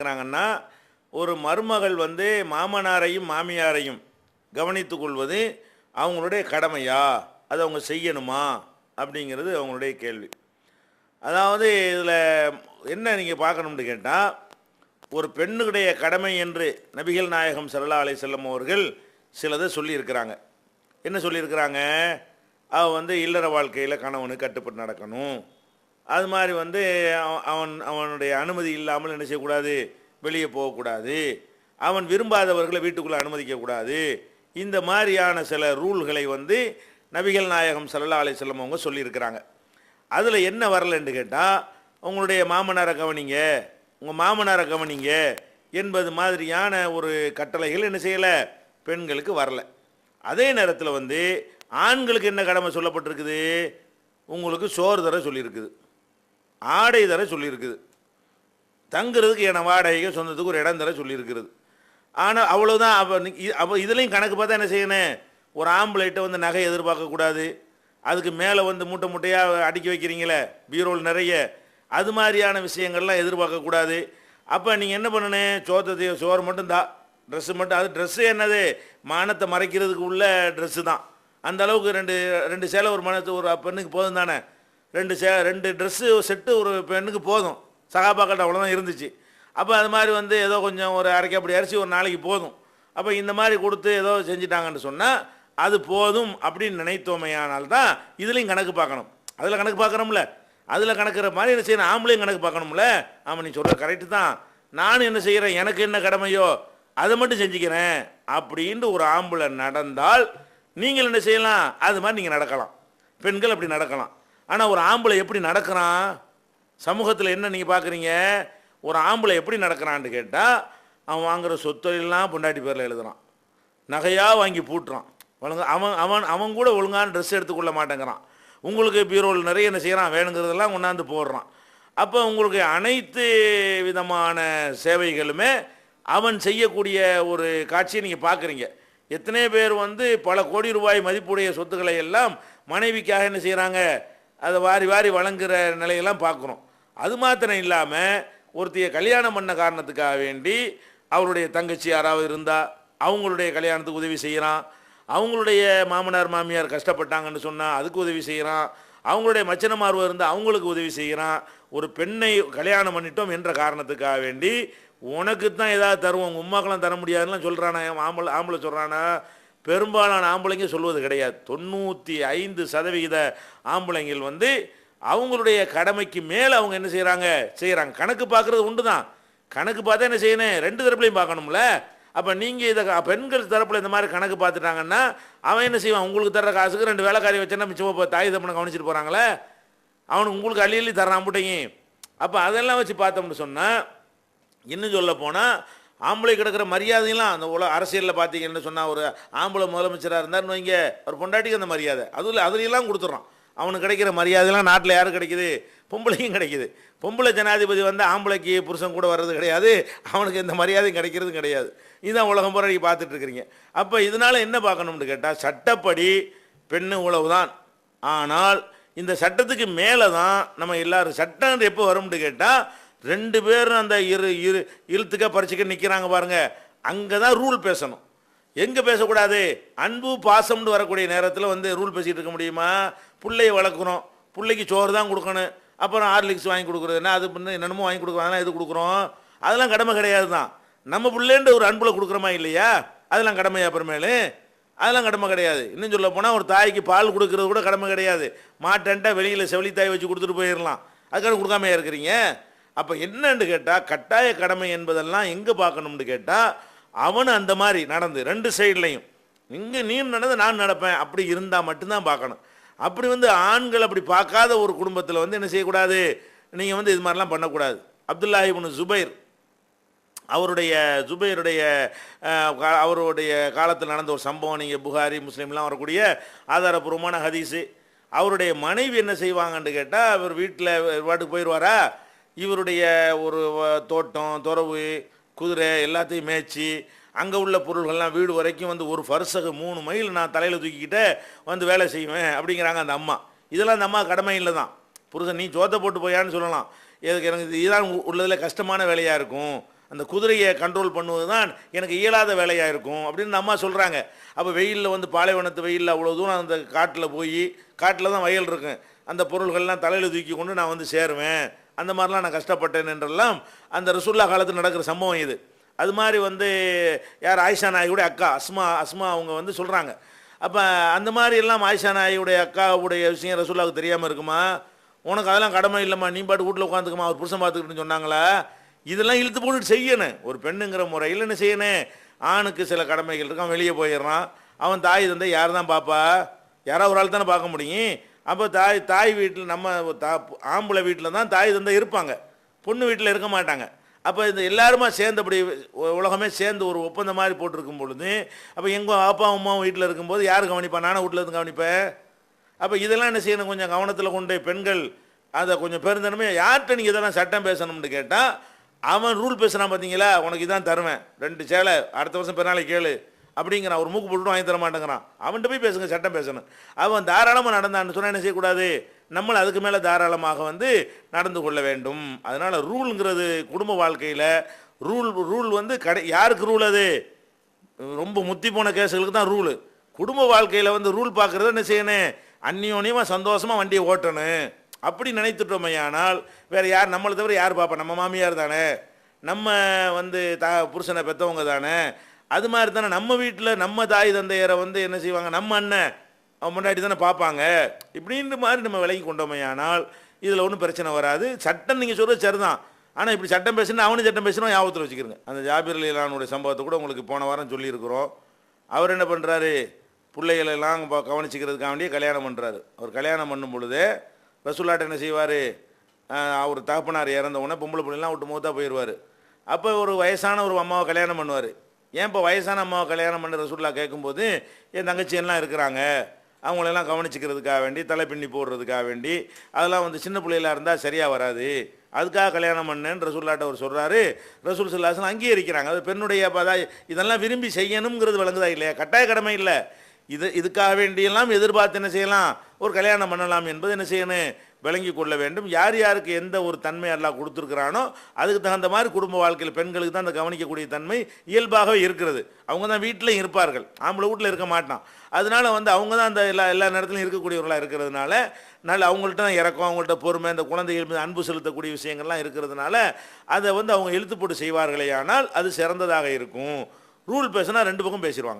இருக்கிறாங்கன்னா ஒரு மருமகள் வந்து மாமனாரையும் மாமியாரையும் கவனித்துக் கொள்வது அவங்களுடைய கடமையா, அதை அவங்க செய்யணுமா அப்படிங்கிறது அவங்களுடைய கேள்வி. அதாவது இதில் என்ன நீங்கள் பார்க்கணும்னு கேட்டால், ஒரு பெண்ணுடைய கடமை என்று நபிகள் நாயகம் ஸல்லல்லாஹு அலைஹி வஸல்லம் அவர்கள் சிலதை சொல்லியிருக்கிறாங்க. என்ன சொல்லியிருக்கிறாங்க? அவன் வந்து இல்லற வாழ்க்கையில் கணவனுக்கு கட்டுப்பட்டு நடக்கணும். அது மாதிரி வந்து அவனுடைய அனுமதி இல்லாமல் என்ன செய்யக்கூடாது, வெளியே போகக்கூடாது. அவன் விரும்பாதவர்களை வீட்டுக்குள்ளே அனுமதிக்கக்கூடாது. இந்த மாதிரியான சில ரூல்களை வந்து நபிகள் நாயகம் ஸல்லல்லாஹு அலைஹி வஸல்லம் அவங்க சொல்லியிருக்கிறாங்க. அதில் என்ன வரலன்னு கேட்டால், உங்களுடைய மாமனாரை கவனிங்க, உங்கள் மாமனாரை கவனிங்க என்பது மாதிரியான ஒரு கட்டளைகள் என்ன செய்யலை, பெண்களுக்கு வரல. அதே நேரத்தில் வந்து ஆண்களுக்கு என்ன கடமை சொல்லப்பட்டிருக்குது, உங்களுக்கு சோறு தர சொல்லியிருக்குது, ஆடை தர சொல்லியிருக்குது, தங்குறதுக்கு என வாடகைக்கு சொந்தத்துக்கு ஒரு இடம் தர சொல்லியிருக்கிறது. ஆனால் அவ்வளோதான். அப்போ இதுலேயும் கணக்கு பார்த்தா என்ன செய்யணும், ஒரு ஆம்பளைகிட்ட வந்து நகை எதிர்பார்க்கக்கூடாது. அதுக்கு மேலே வந்து மூட்டை மூட்டையாக அடுக்கி வைக்கிறீங்களே பீரோல் நிறைய, அது மாதிரியான விஷயங்கள்லாம் எதிர்பார்க்கக்கூடாது. அப்போ நீங்கள் என்ன பண்ணணும், சோறு மட்டும் தான், ட்ரெஸ்ஸு மட்டும். அது ட்ரெஸ்ஸு என்னது, மானத்தை மறைக்கிறதுக்கு உள்ள ட்ரெஸ்ஸு தான். அந்த அளவுக்கு ரெண்டு சேலை ஒரு ஒரு பெண்ணுக்கு போதும் தானே. ரெண்டு ட்ரெஸ்ஸு செட்டு ஒரு பெண்ணுக்கு போதும். சகாபாக்கள்ட்ட அவ்வளோதான் இருந்துச்சு. அப்போ அது மாதிரி வந்து ஏதோ கொஞ்சம் ஒரு அரைக்க அப்படி அரிசி ஒரு நாளைக்கு போதும். அப்போ இந்த மாதிரி கொடுத்து ஏதோ செஞ்சிட்டாங்கன்னு சொன்னால் அது போதும் அப்படின்னு நினைத்தோமையானால் தான் இதுலேயும் கணக்கு பார்க்கணும். அதில் கணக்கு பார்க்குறோம்ல, அதில் கணக்குற மாதிரி என்ன செய்யணும், ஆம்பளையும் கணக்கு பார்க்கணும்ல. ஆமாம், நீ சொல்கிற கரெக்டு தான், நானும் என்ன செய்கிறேன், எனக்கு என்ன கடமையோ அதை மட்டும் செஞ்சுக்கிறேன் அப்படின்ட்டு ஒரு ஆம்பளை நடந்தால் நீங்கள் என்ன செய்யலாம், அது மாதிரி நீங்கள் நடக்கலாம். பெண்கள் அப்படி நடக்கலாம். ஆனால் ஒரு ஆம்பளை எப்படி நடக்கிறான், சமூகத்தில் என்ன நீங்கள் பார்க்குறீங்க, ஒரு ஆம்பளை எப்படி நடக்கிறான்னு கேட்டால், அவன் வாங்குகிற சொத்தெல்லாம் பொண்டாட்டி பேரில் எழுதுறான், நகையாக வாங்கி பூட்டுறான், அவன் அவன் அவன் கூட ஒழுங்கான ட்ரெஸ் எடுத்துக்கொள்ள மாட்டேங்கிறான். உங்களுக்கு பீரோல் நிறைய என்ன செய்கிறான், வேணுங்கிறதெல்லாம் கொண்டாந்து போடுறான். அப்போ உங்களுக்கு அனைத்து விதமான சேவைகளுமே அவன் செய்யக்கூடிய ஒரு காட்சியை நீங்கள் பார்க்குறீங்க. எத்தனை பேர் வந்து பல கோடி ரூபாய் மதிப்புடைய சொத்துக்களை எல்லாம் மனைவிக்காக என்ன செய்கிறாங்க, அதை வாரி வாரி வழங்குகிற நிலையெல்லாம் பார்க்குறோம். அது மாத்திரம் இல்லாமல் ஒருத்தைய கல்யாணம் பண்ண காரணத்துக்காக வேண்டி அவருடைய தங்கச்சி யாராவது இருந்தால் அவங்களுடைய கல்யாணத்துக்கு உதவி செய்கிறான். அவங்களுடைய மாமனார் மாமியார் கஷ்டப்பட்டாங்கன்னு சொன்னால் அதுக்கு உதவி செய்கிறான். அவங்களுடைய மச்சனமார்வ இருந்தால் அவங்களுக்கு உதவி செய்கிறான். ஒரு பெண்ணை கல்யாணம் பண்ணிட்டோம் என்ற காரணத்துக்காக வேண்டி உனக்கு தான் ஏதாவது தருவோம், உங்கள் உமாக்கெல்லாம் தர முடியாதுன்னு சொல்கிறானா ஆம்பளை சொல்கிறானா? பெரும்பாலான ஆம்பளைங்க சொல்வது கிடையாது. 95% ஆம்பளைங்கள் வந்து அவங்களுடைய கடமைக்கு மேலே அவங்க என்ன செய்கிறாங்க. கணக்கு பார்க்குறது உண்டு தான், கணக்கு பார்த்தா என்ன செய்யணும், ரெண்டு தரப்புலையும் பார்க்கணும்ல. அப்போ நீங்கள் இதை பெண்கள் தரப்பில் இந்த மாதிரி கணக்கு பார்த்துட்டாங்கன்னா அவன் என்ன செய்வான், உங்களுக்கு தர்ற காசுக்கு 2 வேலைக்காரி வச்சேன்னா மிச்சமாக இப்போ தாய் தப்பனை கவனிச்சிட்டு போகிறாங்களே, அவனுக்கு உங்களுக்கு அள்ளி தர்றான் போட்டீங்க. அப்போ அதெல்லாம் வச்சு பார்த்தோம்னு சொன்னால், இன்னும் சொல்ல போனால் ஆம்பளை கிடக்கிற மரியாதையெல்லாம் அந்த அரசியலில் பார்த்தீங்கன்னு சொன்னால், ஒரு ஆம்பளை முதலமைச்சராக இருந்தார்னு வைங்க, ஒரு பொண்டாட்டிக்கு அந்த மரியாதை அதுலாம் கொடுத்துட்றான். அவனுக்கு கிடைக்கிற மரியாதைலாம் நாட்டில் யாரும் கிடைக்குது, பொம்பளைக்கும் கிடைக்குது. பொம்பளை ஜனாதிபதி வந்து ஆம்பளைக்கு புருஷன் கூட வர்றது கிடையாது, அவனுக்கு எந்த மரியாதையும் கிடைக்கிறது கிடையாது. இதுதான் உலகம் பூரா நீங்கள் பார்த்துட்ருக்கிறீங்க. அப்போ இதனால் என்ன பார்க்கணும்னு கேட்டால், சட்டப்படி பெண்ணு உழவு தான். ஆனால் இந்த சட்டத்துக்கு மேலே தான் நம்ம எல்லாரும், சட்டம் எப்போ வரும்னு கேட்டால் 2 பேரும் அந்த இழுத்துக்க பறிச்சுக்க நிற்கிறாங்க பாருங்கள், அங்கே தான் ரூல் பேசணும். எங்கே பேசக்கூடாது, அன்பு பாசம்னு வரக்கூடிய நேரத்தில் வந்து ரூல் பேசிகிட்டு இருக்க முடியுமா? பிள்ளையை வளர்க்குறோம், பிள்ளைக்கு சோறு தான் கொடுக்கணும், அப்புறம் ஹார்லிக்ஸ் வாங்கி கொடுக்குறதுன்னா அது பண்ணு என்னென்னமோ வாங்கி கொடுக்குறாங்கன்னா எது கொடுக்குறோம், அதெல்லாம் கடமை கிடையாது தான். நம்ம பிள்ளைன்ற ஒரு அன்பில் கொடுக்குறோமா இல்லையா, அதெல்லாம் கடமையா? அப்புறமேலு அதெல்லாம் கடமை கிடையாது. இன்னும் சொல்ல போனால் ஒரு தாய்க்கு பால் கொடுக்கறது கூட கடமை கிடையாது. மாட்டேன்ட்டா வெளியில் செவிலித்தாய் வச்சு கொடுத்துட்டு போயிடலாம், அதுக்காக கொடுக்காமையா இருக்கிறீங்க. அப்போ என்னன்னு கேட்டால், கட்டாய கடமை என்பதெல்லாம் எங்கே பார்க்கணும்னு கேட்டால், அவனு அந்த மாதிரி நடந்து 2 சைட்லையும் இங்கே நீ நடந்து நான் நடப்பேன் அப்படி இருந்தால் மட்டும்தான் பார்க்கணும். அப்படி வந்து ஆண்கள் அப்படி பார்க்காத ஒரு குடும்பத்தில் வந்து என்ன செய்யக்கூடாது, நீங்கள் வந்து இது மாதிரிலாம் பண்ணக்கூடாது. அப்துல்லா இப்னு ஜுபைர் ஜுபைருடைய அவருடைய காலத்தில் நடந்த ஒரு சம்பவம், நீங்கள் புகாரி முஸ்லீம்லாம் வரக்கூடிய ஆதாரபூர்வமான ஹதீஸு. அவருடைய மனைவி என்ன செய்வாங்கன்னு கேட்டால், அவர் வீட்டில் வாட்டுக்கு போயிடுவாரா, இவருடைய ஒரு தோட்டம் துறவு குதிரை எல்லாத்தையும் மேய்ச்சி அங்கே உள்ள பொருள்கள்லாம் வீடு வரைக்கும் வந்து ஒரு ஃபர்சகு 3 மைல் நான் தலையில் தூக்கிக்கிட்டே வந்து வேலை செய்வேன் அப்படிங்கிறாங்க அந்த அம்மா. இதெல்லாம் அந்த அம்மா கடமை இல்லை தான். புருஷன் நீ சோத்தை போட்டு போயான்னு சொல்லலாம், எனக்கு இதுதான் உள்ளதில் கஷ்டமான வேலையாக இருக்கும் அந்த குதிரையை கண்ட்ரோல் பண்ணுவது தான் எனக்கு இயலாத வேலையாக இருக்கும் அப்படின்னு அந்த அம்மா சொல்கிறாங்க. அப்போ வெயிலில் வந்து பாலைவனத்து வெயிலில் அவ்வளோ தூரம் அந்த காட்டில் போய், காட்டில் தான் வயல் இருக்கும், அந்த பொருள்கள்லாம் தலையில் தூக்கி கொண்டு நான் வந்து சேருவேன், அந்த மாதிரிலாம் நான் கஷ்டப்பட்டேன் என்றெல்லாம் அந்த ரசூல்லா காலத்தில் நடக்கிற சம்பவம் இது. அது மாதிரி வந்து யார் ஆயிஷா நாயுடைய அக்கா அஸ்மா அவங்க வந்து சொல்கிறாங்க. அப்போ அந்த மாதிரி எல்லாம் ஆயிஷா நாயுடைய அக்காவுடைய விஷயம் ரசூல்லாவுக்கு தெரியாமல் இருக்குமா? உனக்கு அதெல்லாம் கடமை இல்லைம்மா, நீ பாட்டு வீட்டில் உட்காந்துக்குமா, அவர் புருஷன் பார்த்துக்கிட்டுன்னு சொன்னாங்களா? இதெல்லாம் இழுத்து போட்டு செய்யணும். ஒரு பெண்ணுங்கிற முறையில் என்ன செய்யணும்? ஆணுக்கு சில கடமைகள் இருக்கான், வெளியே போயிடுறான், அவன் தாய் தந்தை யார் தான் பார்ப்பா? யாராவது ஒரு ஆள் தானே பார்க்க முடியும். அப்போ தாய் வீட்டில் நம்ம ஆம்பளை வீட்டில் தான் தாய் தந்தை இருப்பாங்க, பொண்ணு வீட்டில் இருக்க மாட்டாங்க. அப்போ இந்த எல்லாருமா சேர்ந்தபடி உலகமே சேர்ந்து ஒரு ஒப்பந்தம் மாதிரி போட்டிருக்கும் பொழுது, அப்போ எங்கள் அப்பா அம்மாவும் வீட்டில் இருக்கும்போது யார் கவனிப்பா? நானும் வீட்டில் இருந்து கவனிப்பேன். அப்போ இதெல்லாம் என்ன செய்யணும்? கொஞ்சம் கவனத்தில் கொண்டு பெண்கள் அதை கொஞ்சம் பெருந்தனமே. யார்கிட்ட நீங்கள் இதெல்லாம் சட்டம் பேசணும்னு கேட்டால், அவன் ரூல் பேசுகிறான் பார்த்தீங்களா, உனக்கு இதான் தருவேன், 2 சேலை அடுத்த வருஷம் பிறநாளைக்கு கேளு அப்படிங்கிறான், ஒரு மூக்கு போட்டு வாங்கி தர மாட்டேங்கிறான். அவன்கிட்ட போய் பேசுங்க, சட்டம் பேசணும். அவன் தாராளமாக நடந்தான்னு சொன்னால் என்ன செய்யக்கூடாது? நம்மளை அதுக்கு மேலே தாராளமாக வந்து நடந்து கொள்ள வேண்டும். அதனால் ரூலுங்கிறது குடும்ப வாழ்க்கையில் ரூல் வந்து யாருக்கு ரூல்? அது ரொம்ப முத்தி போன கேஸுகளுக்கு தான் ரூலு. குடும்ப வாழ்க்கையில் வந்து ரூல் பார்க்குறத என்ன செய்யணும்? அந்நியோன்யமாக சந்தோஷமாக வண்டியை ஓட்டணும். அப்படி நினைத்துட்டோமையானால் வேறு யார் நம்மளை தவிர யார் பார்ப்பா? நம்ம மாமியார் தானே, நம்ம வந்து புருஷனை பெற்றவங்க தானே. அது மாதிரி தானே நம்ம வீட்டில் நம்ம தாய் தந்தையரை வந்து என்ன செய்வாங்க? நம்ம அண்ணன் அவன் முன்னாடி தானே பார்ப்பாங்க. இப்படின்ற மாதிரி நம்ம விலகி கொண்டோமையானால் இதில் ஒன்றும் பிரச்சனை வராது. சட்டம் நீங்கள் சொல்கிறது சரிதான், ஆனால் இப்படி சட்டம் பேசுனா அவனு சட்டம் பேசுகிறோம், ஞாபகத்தில் வச்சுக்கிறங்க. அந்த ஜாபிர் அலிலானுடைய சம்பவத்தை கூட உங்களுக்கு போன வாரம் சொல்லியிருக்கிறோம். அவர் என்ன பண்ணுறாரு? பிள்ளைகளெல்லாம் கவனிச்சிக்கிறதுக்காக வேண்டிய கல்யாணம் பண்ணுறாரு. அவர் கல்யாணம் பண்ணும் பொழுது ரசூல்லாட்ட என்ன செய்வார்? அவர் தகப்பனார் இறந்தவுடனே பொம்பளை பிள்ளைலாம் விட்டு மூத்தா போயிடுவார். அப்போ ஒரு வயசான ஒரு அம்மாவை கல்யாணம் பண்ணுவார். ஏன் இப்போ வயசான அம்மாவை கல்யாணம் பண்ண ரசூல்லா கேட்கும்போது, என் தங்கச்சியெல்லாம் இருக்கிறாங்க, அவங்களெல்லாம் கவனிச்சிக்கிறதுக்காக வேண்டி, தலை பின்னி போடுறதுக்காக வேண்டி, அதெல்லாம் வந்து சின்ன பிள்ளைகளாக இருந்தால் சரியாக வராது, அதுக்காக கல்யாணம் பண்ணேன்னு ரசூல்லாட்ட அவர் சொல்கிறாரு. ரசூல் ஸல்லல்லாஹு அங்கீகரிக்கிறாங்க. அது பெண்ணுடைய இதெல்லாம் விரும்பி செய்யணுங்கிறது விளங்குதா இல்லையா? கட்டாய கடமை இல்லை. இதுக்காக வேண்டியெல்லாம் எதிர்பார்த்து என்ன செய்யலாம்? ஒரு கல்யாணம் பண்ணலாம் என்பது என்ன செய்யணும்? விளங்கி கொள்ள வேண்டும். யார் யாருக்கு எந்த ஒரு தன்மை அல்லாஹ் கொடுத்துருக்கிறானோ அதுக்கு தகுந்த மாதிரி குடும்ப வாழ்க்கையில் பெண்களுக்கு தான் அந்த கவனிக்கக்கூடிய தன்மை இயல்பாகவே இருக்கிறது. அவங்க தான் வீட்டிலையும் இருப்பார்கள், ஆம்பளை வீட்டில் இருக்க மாட்டான். அதனால வந்து அவங்க தான் அந்த எல்லா நேரத்திலையும் இருக்கக்கூடியவர்களாக இருக்கிறதுனால, நல்ல அவங்கள்ட்ட தான் இறக்கம், அவங்கள்ட்ட பொறுமை, இந்த குழந்தைகள் மீது அன்பு செலுத்தக்கூடிய விஷயங்கள்லாம் இருக்கிறதுனால அதை வந்து அவங்க இழுத்து போட்டு செய்வார்களே, ஆனால் அது சிறந்ததாக இருக்கும். ரூல் பேசினா 2 பக்கம் பேசிடுவாங்க.